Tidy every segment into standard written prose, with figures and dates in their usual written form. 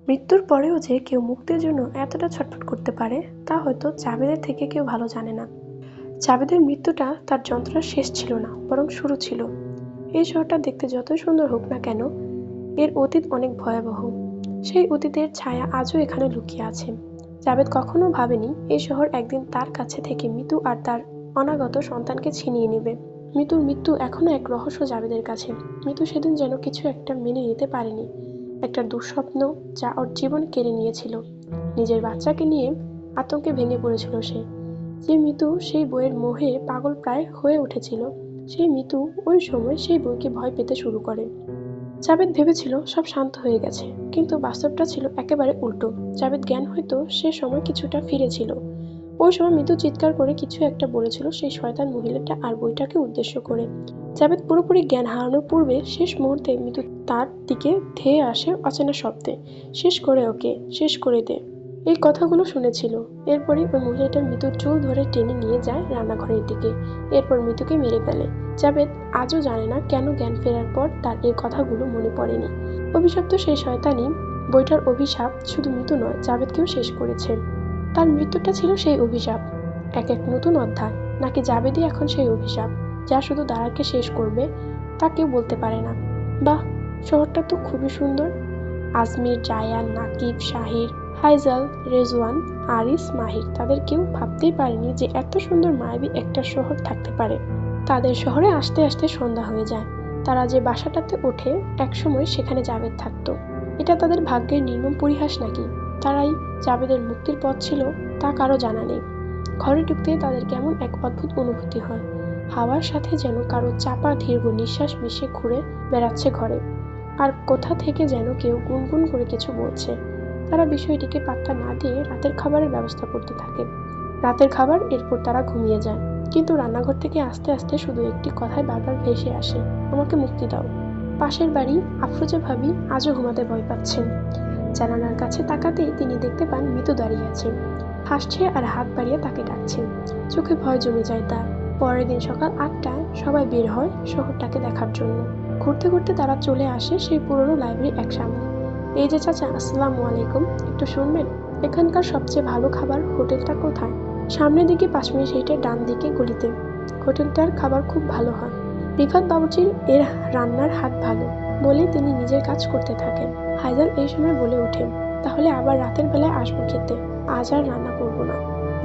মৃত্যুর পরেও যে কেউ মুক্তির জন্য এতটা ছটফট করতে পারে তা হয়তো জাবেদের থেকে কেউ ভালো জানে না। জাবেদের মৃত্যুটা তার যন্ত্রণার শেষ ছিল না, বরং শুরু ছিল। এই শহরটা দেখতে যতই সুন্দর হোক না কেন, এর অতীত অনেক ভয়াবহ। সেই অতীতের ছায়া আজও এখানে লুকিয়ে আছে। জাবেদ কখনো ভাবেনি এই শহর একদিন তার কাছে থেকে মিতু আর তার অনাগত সন্তানকে ছিনিয়ে নেবে। মিতুর মৃত্যু এখনো এক রহস্য জাবেদের কাছে। মিতু সেদিন যেন কিছু একটা মেনে নিতে পারেনি, একটা দুঃস্বপ্ন যা ওর জীবন কেড়ে নিয়েছিল। নিজের বাচ্চাকে নিয়ে আতঙ্কে ভেঙে পড়েছিল সে। যে মিতু সেই বইয়ের মোহে পাগল প্রায় হয়ে উঠেছিল, সেই মিতু ওই সময় সেই বইকে ভয় পেতে শুরু করে। জাবেদ ভেবেছিল সব শান্ত হয়ে গেছে, কিন্তু বাস্তবটা ছিল একেবারে উল্টো। জাবেদ জ্ঞান হয়তো সে সময় কিছুটা ফিরেছিল। ওই সময় মিতু চিৎকার করে কিছু একটা বলেছিল সেই শয়তান মহিলাটা আর বইটাকে উদ্দেশ্য করে। জাবেদ পুরোপুরি জ্ঞান হারানোর পূর্বে শেষ মুহূর্তে মিতু তার দিকে ধেয়ে আসে অচেনা শব্দে, শেষ করে ওকে, শেষ করে দে। এই কথাগুলো শুনেছিল। এরপরই ওই মহিলাটা মিতুর চুল ধরে টেনে নিয়ে যায় রান্নাঘরের দিকে, এরপর মিতুকে মেরে ফেলে। জাবেদ আজও জানে না কেন জ্ঞান ফেরার পর তার এই কথাগুলো মনে পড়েনি। অভিশপ্ত সেই শয়তানি বইটার অভিশাপ শুধু মিতু নয়, জাবেদকেও শেষ করেছে। তার মৃত্যুটা ছিল সেই অভিশাপ, এক এক নতুন অধ্যায়। নাকি জাবেদই এখন সেই অভিশাপ যা শুধু দারাকে শেষ করবে, তা কেউ বলতে পারে না। বাহ, শহরটা তো খুবই সুন্দর। আজমির, জায়ান, নাকিব, শাহির, ফাইজাল, রেজওয়ান, আরিস, মাহির, তাদের কেউ ভাবতেই পারেনি যে এত সুন্দর মায়াবী একটা শহর থাকতে পারে। তাদের শহরে আসতে আসতে সন্ধ্যা হয়ে যায়। তারা যে বাসাটাতে ওঠে একসময় সেখানে জাবেদ থাকতো। এটা তাদের ভাগ্যের নির্মম পরিহাস নাকি তারাই জাবেদের মুক্তির পথ ছিল, তা কারো জানা নেই। ঘরে ঢুকতে তাদের কেমন এক অদ্ভুত অনুভূতি হয়। হাওয়ার সাথে যেন কারো চাপা দীর্ঘ নিঃশ্বাস মিশে ঘুরে বেড়াচ্ছে ঘরে, আর কোথা থেকে যেন কেউ গুনগুন করে কিছু বলছে। তারা বিষয়টিকে পাত্তা না দিয়ে রাতের খাবারের ব্যবস্থা করতে থাকে। রাতের খাবার, এরপর তারা ঘুমিয়ে যায়। কিন্তু রান্নাঘর থেকে আস্তে আস্তে শুধু একটি কথাই বারবার ভেসে আসে, আমাকে মুক্তি দাও। পাশের বাড়ি আফরোজা ভাবি আজও ঘুমাতে ভয় পাচ্ছেন। জানালার কাছে তাকাতেই তিনি দেখতে পান মিতু দাঁড়িয়ে আছে, হাসছে আর হাত বাড়িয়ে তাকে ডাকছে। চোখে ভয় জমে যায় তার। পরের দিন সকাল 8টায় সবাই বের হয় শহরটাকে দেখার জন্য। ঘুরতে ঘুরতে তারা চলে আসে সেই পুরনো লাইব্রেরি এক সামনে। এই যে চাচা, আসসালামু আলাইকুম, একটু শুনবেন? এখানকার সবচেয়ে ভালো খাবার হোটেলটা কোথায়? সামনের দিকে 5 মিনিট হেঁটে ডান দিকে গলিতে। হোটেলটার খাবার খুব ভালো হয়। রিফাত বাবুর্চির এর রান্নার হাত ভালো বলে তিনি নিজের কাজ করতে থাকেন। হায়দার এই সময় বলে ওঠেন, তাহলে আবার রাতের বেলায় আসবো খেতে, আজ আর রান্না করবো না।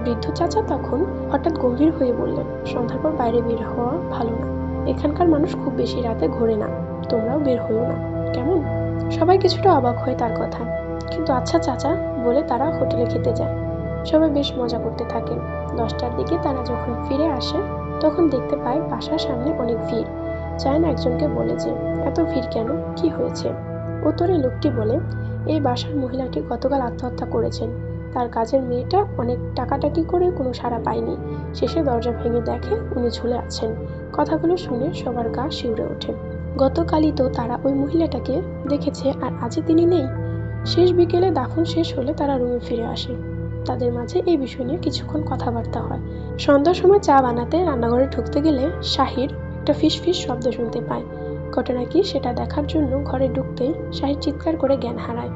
বৃদ্ধ চাচা তখন হঠাৎ গম্ভীর হয়ে বললেন, সন্ধ্যার পর বাইরে বের হওয়া ভালো না। এখানকার মানুষ খুব বেশি রাতে ঘোরে না, তোমরাও বের হইও না, কেমন? সবাই কিছুটা অবাক হয় তার কথায়, কিন্তু আচ্ছা চাচা বলে তারা হোটেলে খেতে যায়। সবাই বেশ মজা করতে থাকে। 10টার দিকে তারা যখন ফিরে আসে তখন দেখতে পায় বাসার সামনে অনেক ভিড়। চায়না একজনকে বলে যে এত ভিড় কেন, কি হয়েছে? উত্তরে লোকটি বলে, এই বাসার মহিলাটি গতকাল আত্মহত্যা করেছেন। তার কাজের মেয়েটা অনেক টাকাটাকি করে কোনো সাড়া পায়নি। শেষে দরজা ভেঙে দেখে উনি ঝুলে আছেন। কথাগুলো শুনে সবার গা শিউরে ওঠে। গতকালই তো তারা ওই মহিলাটাকে দেখেছে, আর আজই তিনি নেই। শেষ বিকেলে দাফন শেষ হলে তারা রুমে ফিরে আসে। তাদের মাঝে এই বিষয় নিয়ে কিছুক্ষণ কথাবার্তা হয়। সন্ধ্যার সময় চা বানাতে রান্নাঘরে ঢুকতে গেলে শাহির একটা ফিস ফিস শব্দ শুনতে পায়। ঘটনা কি সেটা দেখার জন্য ঘরে ঢুকতেই শাহির চিৎকার করে জ্ঞান হারায়।